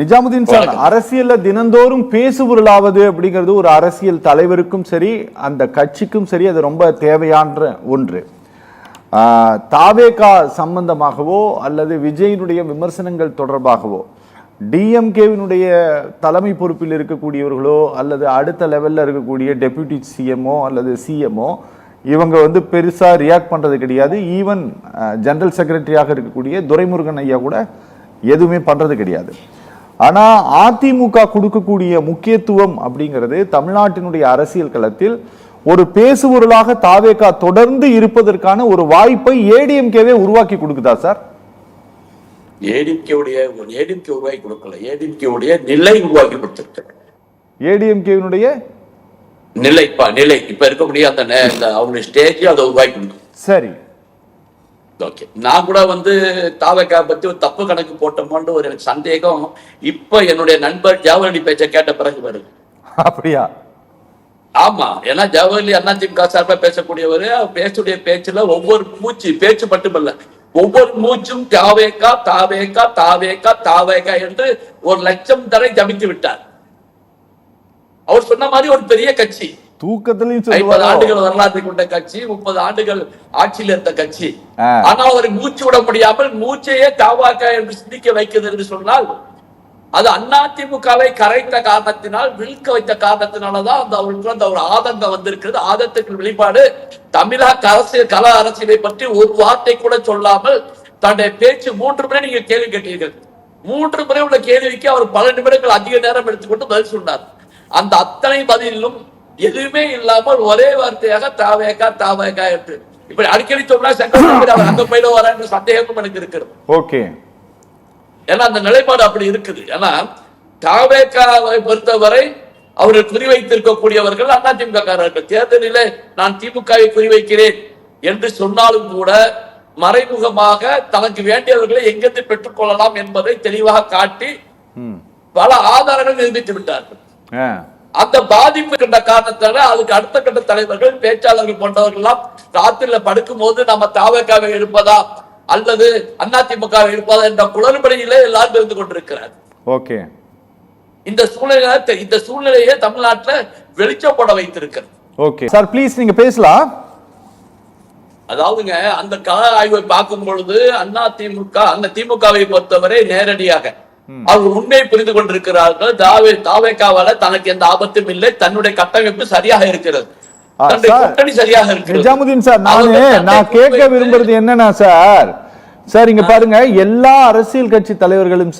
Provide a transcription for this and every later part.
Nizamuddin sir, அரசியல்ல தினந்தோறும் பேசுபொருளாவது அப்படிங்கிறது ஒரு அரசியல் தலைவருக்கும் சரி அந்த கட்சிக்கும் சரி அது ரொம்ப தேவையான ஒன்று. தாவேகா சம்பந்தமாகவோ அல்லது விஜயினுடைய விமர்சனங்கள் தொடர்பாகவோ டிஎம்கேவினுடைய தலைமை பொறுப்பில் இருக்கக்கூடியவர்களோ அல்லது அடுத்த லெவல்ல இருக்கக்கூடிய டெப்யூட்டி சிஎம்ஓ அல்லது சிஎம்ஓ இவங்க பெருசா ரியாக்ட் பண்றது கிடையாது. ஈவன் ஜெனரல் செக்ரட்டரியாக இருக்கக்கூடிய துரைமுருகன் ஐயா கூட எதுவுமே பண்றது கிடையாது. ஆனா அதிமுக கொடுக்கக்கூடிய முக்கியத்துவம் அப்படிங்கிறது தமிழ்நாட்டினுடைய அரசியல் களத்தில் ஒரு பேசுபொருளாக தாவேகா தொடர்ந்து இருப்பதற்கான ஒரு வாய்ப்பை ஏடிஎம்கேவே உருவாக்கி கொடுக்குதா சார்? ஏடிஎம்கே உருவாக்கி கொடுக்கல, ஏடிஎம்கே நிலை உருவாக்கி கொடுத்திருக்க. ஏடிஎம்கேனுடைய நிலை இப்ப இருக்கக்கூடிய அந்த அவங்க ஸ்டேஜ் அதை உருவாக்கி கொடுக்கும். சரி, ஓகே. நான் கூட தாவேகா பத்தி ஒரு தப்பு கணக்கு போட்டோமோன்னு ஒரு எனக்கு சந்தேகம் இப்ப என்னுடைய நண்பர் ஜவஹர்லி பேச்சை கேட்ட பிறகு வருது. அப்படியா? ஆமா, ஏன்னா ஜவஹர்லி அதிமுக சார்பா பேசக்கூடியவர் பேசுடைய பேச்சுல ஒவ்வொரு பேச்சு மட்டுமல்ல, ஒவ்வொரு மூச்சும் தாவேகா தாவேகா தாவேகா தாவேகா என்று 1,00,000 தடவை ஜபித்து விட்டார். அவர் சொன்ன மாதிரி ஒரு பெரிய கட்சி, தூக்கத்திலையும் 50 ஆண்டுகள் வரலாற்றை கொண்ட கட்சி, 30 ஆண்டுகள் ஆட்சியில் இருந்த கட்சி. ஆனால் அவரை மூச்சு விட முடியாமல் மூச்சையே தாவாக்கா என்று சிந்திக்க வைக்கிறது என்று சொன்னால் அது அதிமுகவை கரைத்த காரணத்தினால், விழுக்க வைத்த காரணத்தினாலதான் அவருக்கு அந்த ஒரு ஆதங்கம் வந்திருக்கிறது. ஆதத்துக்கு வெளிப்பாடு தமிழக அரசியல் கல அரசியலை பற்றி ஒரு வார்த்தை கூட சொல்லாமல் தன்னுடைய பேச்சு 3 முறை நீங்க கேள்வி கேட்டீர்கள். 3 முறை உள்ள கேள்விக்கு அவர் பல நிமிடங்கள் அதிக நேரம் எடுத்துக்கொண்டு பதில் சொன்னார். அந்த அத்தனை பதிலும் எதுவுமே இல்லாமல் ஒரே வார்த்தையாக தாவேகா தாவேகா என்று இப்படி அடிக்கடி சொன்னா சங்கர் அங்க போயிட வர சந்தேகமும் எனக்கு இருக்கிறது. ஓகே, ஏன்னா அந்த நிலைப்பாடு அப்படி இருக்குது. ஏன்னா தாவேகாவை பொறுத்தவரை அவர்கள் குறிவைத்திருக்கக்கூடியவர்கள் அதிமுக காரர்கள். தேர்தலிலே நான் திமுகவை குறிவைக்கிறேன் என்று சொன்னாலும் கூட மறைமுகமாக தனக்கு வேண்டியவர்களை எங்கிருந்து பெற்றுக் கொள்ளலாம் என்பதை தெளிவாக காட்டி பல ஆதாரங்கள் நிரூபித்து விட்டார்கள். அந்த பாதிப்பு கண்ட காரணத்தால அதுக்கு அடுத்த கட்ட தலைவர்கள் பேச்சாளர்கள் போன்றவர்கள் எல்லாம் ராத்திரில படுக்கும் போது நம்ம தாவேகாவை எடுப்பதா அல்லது அதிமுக எடுப்பதா என்ற குளறுபடியிலே எல்லாரும் இருந்து கொண்டிருக்கிறார். ஓகே, இந்த சூழ்நிலையை தமிழ்நாட்டில் வெளிச்சப்பட வைத்திருக்கிறது. ஓகே சார், ப்ளீஸ் நீங்க பேசலாம். அதாவதுங்க, அந்த கள ஆய்வை பார்க்கும் பொழுது திமுகவை பொறுத்தவரை நேரடியாக அவர்கள் உண்மையை புரிந்து கொண்டிருக்கிறார்கள். தாவேகாவால தனக்கு எந்த ஆபத்தும் இல்லை, தன்னுடைய கட்டமைப்பு சரியாக இருக்கிறது, கூட்டணி சரியாக இருக்கிறது. நிஜாமுதீன் சார், நான் கேட்க விரும்புறது என்னன்னா சார் இங்க பாருங்க, எல்லா அரசியல் கட்சி தலைவர்களும்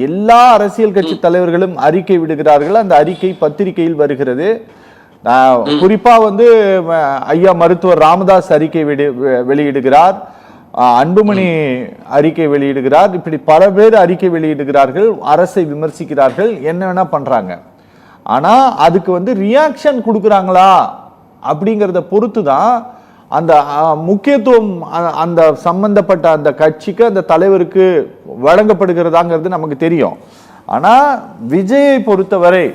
எல்லா அரசியல் கட்சி தலைவர்களும் அறிக்கை விடுகிறார்கள். அந்த அறிக்கை பத்திரிகையில் வருகிறது. குறிப்பா ஐயா மருத்துவர் ராமதாஸ் அறிக்கை வெளியிடுகிறார், அன்புமணி அறிக்கை வெளியிடுகிறார், இப்படி பல பேர் அறிக்கை வெளியிடுகிறார்கள், அரசை விமர்சிக்கிறார்கள், என்ன வேணா பண்றாங்க. ஆனா அதுக்கு ரியாக்ஷன் கொடுக்குறாங்களா அப்படிங்கிறத பொறுத்து தான் அந்த முக்கியத்துவம் அந்த சம்பந்தப்பட்ட அந்த கட்சிக்கு அந்த தலைவருக்கு வழங்கப்படுகிறதாங்கிறது நமக்கு தெரியும். ஆனா விஜயை பொறுத்தவரை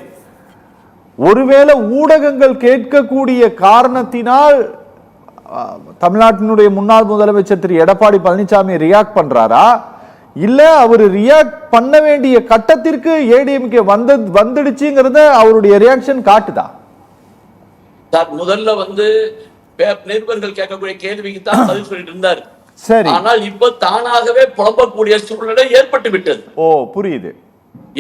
ஒருவேளை ஊடகங்கள் கேட்கக்கூடிய காரணத்தினால் தமிழ்நாட்டினுடைய முன்னாள் முதலமைச்சர் திரு எடப்பாடி பழனிசாமி ரியாக்ட் பண்றாரா, இல்ல அவர் ரியாக்ட் பண்ண வேண்டிய கட்டத்திற்கு ஏடிஎம்கே வந்துடுச்சுங்கிறத அவருடைய ரியாக்ஷன் காட்டுதா? முதல்ல நிருபர்கள் கேட்கக்கூடிய கேள்விக்கு தான் பதில் சொல்லிட்டு இருந்தார். சரி, ஆனால் இப்ப தானாகவே புலம்பக்கூடிய சூழ்நிலை ஏற்பட்டு விட்டது. ஓ, புரியுது.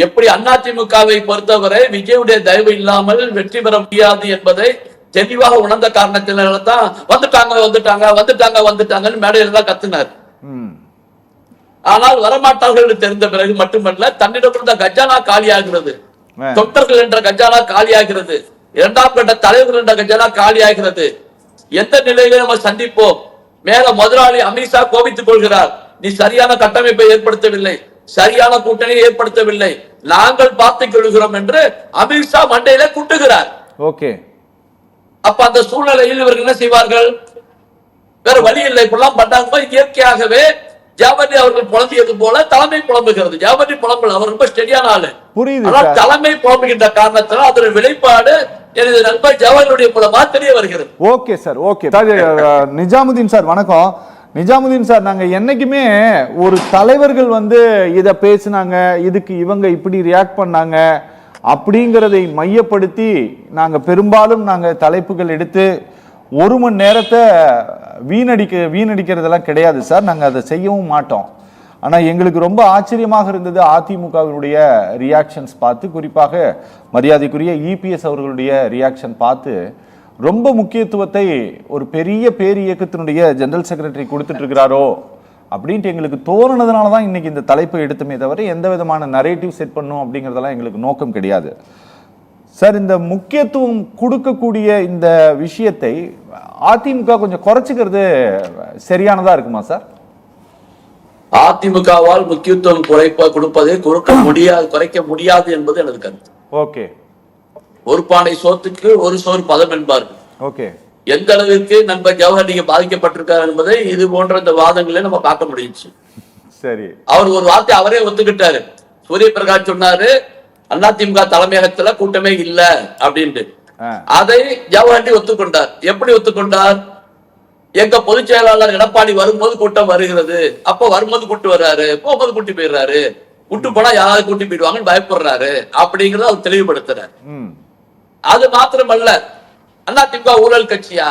எப்படி அதிமுகவை பொறுத்தவரை விஜயுடைய தயவு இல்லாமல் வெற்றி பெற முடியாது என்பதை தெளிவாக உணர்ந்த காரணத்தினால்தான் வந்துட்டாங்க மேடையில தான் கத்தினார். ஆனால் வரமாட்டார்கள் தெரிந்த பிறகு மட்டுமல்ல, தன்னிடம் இருந்த கஜானா காலியாகிறது, தொண்டர்கள் என்ற கஜானா காலியாகிறது, 2ஆம் கட்ட தலைவர்கள் என்ற கஜானா காலியாகிறது. எந்த நிலையில நம்ம சந்திப்போம்? மேல முதலாளி அமித்ஷா கோபித்துக் கொள்கிறார், நீ சரியான கட்டமைப்பை ஏற்படுத்தவில்லை, சரியான கூட்டணியை ஏற்படுத்தவில்லை, நாங்கள் பார்த்துக் கொள்கிறோம் என்று அமித்ஷா மண்டையில குட்டுகிறார். ஓகே, அப்ப அந்த சூழ்நிலையில் இவர்கள் என்ன செய்வார்கள்? வேற வழி இல்லை. இப்பெல்லாம் பண்ணாங்க. இயற்கையாகவே ஜவஹர்லி அவர்கள் புலம்பியது போல தலைமை புலம்புகிறது. ஜவஹர்லி புலம்பல், அவர் ரொம்ப ஸ்டெடியான ஆளு. ஆனால் தலைமை புலம்புகின்ற காரணத்தால் அதோட வெளிப்பாடு எனது நண்பர் ஜவஹர்லுடைய மூலமா தெரிய வருகிறது. Okay sir, okay. Nizamuddin sir வணக்கம். நிஜாமுதீன் சார், நாங்க என்னைக்குமே ஒரு தலைவர்கள் வந்து இத பேசினாங்க, இதுக்கு இவங்க இப்படி ரியாக்ட் பண்ணாங்க அப்படிங்கிறதை மையப்படுத்தி நாங்க பெரும்பாலும் தலைப்புகள் எடுத்து 1 மணி நேரத்தை வீணடிக்கிறதெல்லாம் கிடையாது சார். நாங்க அதை செய்யவும் மாட்டோம். ஆனா எங்களுக்கு ரொம்ப ஆச்சரியமாக இருந்தது அதிமுகவினுடைய ரியாக்ஷன்ஸ் பார்த்து, குறிப்பாக மரியாதைக்குரிய இபிஎஸ் அவர்களுடைய ரியாக்ஷன் பார்த்து. ரொம்ப முக்கியத்துவத்தை ஒரு பெரிய பேர் இயக்கத்தினுடைய ஜெனரல் செக்ரட்டரி கொடுத்துட்டு இருக்கிறாரோ அப்படின்ட்டு எங்களுக்கு தோணுனதுனால தான் இன்னைக்கு இந்த தலைப்பை எடுத்துமே தவிர எந்த விதமான நரேட்டிவ் செட் பண்ணும் அப்படிங்கிறதெல்லாம் எங்களுக்கு நோக்கம் கிடையாது சார். இந்த முக்கியத்துவம் கொடுக்கக்கூடிய இந்த விஷயத்தை அதிமுக கொஞ்சம் குறைச்சிக்கிறது சரியானதா இருக்குமா சார்? அதிமுகவால் முக்கியத்துவம் கொடுப்பதை குறைக்க முடியாது என்பது எனது கருத்து. ஓகே. ஒரு பானை சோத்துக்கு ஒரு சோறு பதம் என்பார்கள். ஓகே. எந்த அளவிற்கு நண்பர் ஜவஹர் நீங்க பாதிக்கப்பட்டிருக்காரு என்பதை இது போன்ற இந்த வாதங்களை நம்ம பார்க்க முடியுச்சு. சரி. அவர் ஒரு வார்த்தை அவரே ஒத்துக்கிட்டாரு. சூரிய பிரகாஷ் சொன்னாரு அதிமுக தலைமையகத்துல கூட்டமே இல்ல அப்படின்ட்டு. அதை ஜவஹர் ஒத்துக்கொண்டார். எப்படி ஒத்துக்கொண்டார்? எங்க பொதுச் செயலாளர் எடப்பாடி வரும்போது கூட்டம் வருகிறது, அப்ப வரும்போது கூட்டு வர்றாரு, போகும்போது கூட்டி போயிடுறாரு, கூட்டு போனா யாராவது கூட்டி போயிடுவாங்கன்னு பயப்படுறாரு அப்படிங்கறத அவர் தெளிவுபடுத்துறாரு. அது மாத்திரமல்ல, அதிமுக ஊழல் கட்சியா?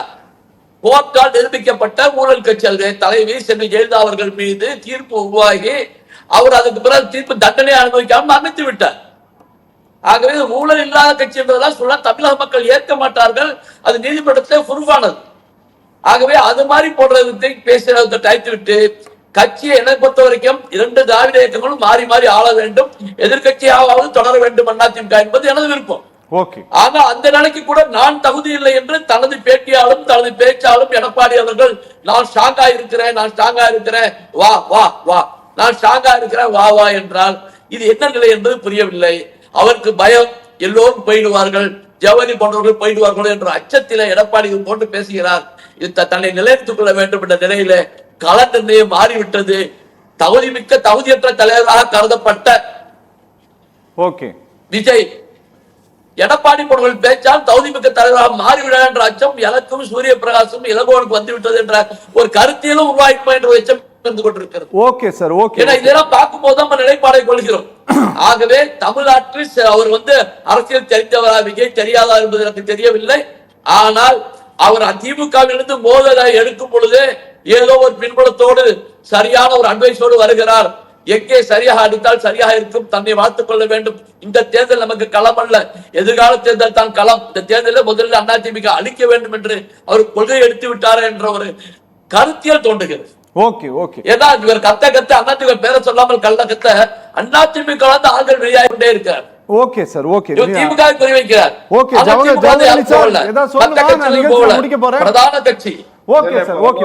கோர்ட்டால் நிரூபிக்கப்பட்ட ஊழல் கட்சி. தலைவி செல்வி ஜெயலலிதா அவர்கள் மீது தீர்ப்பு உருவாகி அவர் அதுக்கு பிறகு தீர்ப்பு தண்டனை அனுபவிக்காமல் மன்னித்து விட்டார். ஆகவே ஊழல் இல்லாத கட்சி என்பதெல்லாம் சொல்ல தமிழக மக்கள் ஏற்க மாட்டார்கள். அது நீதிமன்றத்திலே புரூஃபானது. ஆகவே அது மாதிரி போடுறதை பேசுறதை டைத்து விட்டு கட்சியை என்னை பொறுத்த வரைக்கும் 2 திராவிட இயக்கங்களும் மாறி மாறி ஆள வேண்டும், எதிர்கட்சியாவது தொடர வேண்டும் அதிமுக என்பது எனது விருப்பம். ஆனா அந்த நிலைக்கு கூட நான் தகுதி இல்லை என்று தனது பேட்டியாலும் தனது பேச்சாலும் எடப்பாடி அவர்கள் நான் ஸ்ட்ராங்கா இருக்கிறேன் வா வா வா, நான் ஸ்ட்ராங்கா இருக்கிறேன் வா வா என்றால் இது என்ன நிலை என்பது புரியவில்லை. அவருக்கு பயம், எல்லோரும் போயிடுவார்கள், ஜவஹரி போன்றவர்கள் போயிடுவார்கள் என்ற அச்சத்தில எடப்பாடி போன்று பேசுகிறார். இது தன்னை நிலைத்துக் கொள்ள வேண்டும் என்ற நிலையில கள நிர்ணயம் மாறிவிட்டது. தகுதியற்ற தலைவராக கருதப்பட்ட விஜய் எடப்பாடி போன்றவர்கள் பேச்சால் தகுதிமிக்க தலைவராக மாறிவிட என்ற அச்சம் எனக்கும் சூரிய பிரகாசும் இளங்கோனுக்கு வந்துவிட்டது என்ற ஒரு கருத்தியலும் உருவாய்ப்பு என்ற அச்சம் இருந்து கொண்டிருக்கிறது. Okay sir, okay. இதெல்லாம் பார்க்கும்போது நம்ம நிலைப்பாடை கொள்கிறோம். ஆகவே தமிழ்நாட்டில் அவர் அரசியல் தெரிந்தவரா விஜய் தெரியாதா என்பது எனக்கு தெரியவில்லை. ஆனால் அவர் அதிமுகவிலிருந்து மோதலை எடுக்கும் பொழுது ஏதோ ஒரு பின்புலத்தோடு சரியான ஒரு அட்வைஸோடு வருகிறார். எங்கே சரியாக அடித்தால் சரியாக இருக்கும், தன்னை வாழ்த்துக் கொள்ள வேண்டும். இந்த தேர்தல் நமக்கு களம் அல்ல, எதிர்கால தேர்தல் தான் களம். இந்த தேர்தலில் முதலில் அதிமுக அழிக்க வேண்டும் என்று அவர் கொள்கை எடுத்து விட்டார் என்ற ஒரு கருத்தியல் தோன்றுகிறது. ஏன்னா இவர் கத்த அதிமுக பேரை சொல்லாமல் கள்ள கத்த அதிமுக ஆள்கள் வெளியாகி கொண்டே இருக்கார். Okay sir, okay. திமுக குறிவைக்கிறார். பிரதான கட்சி. Okay sir, okay.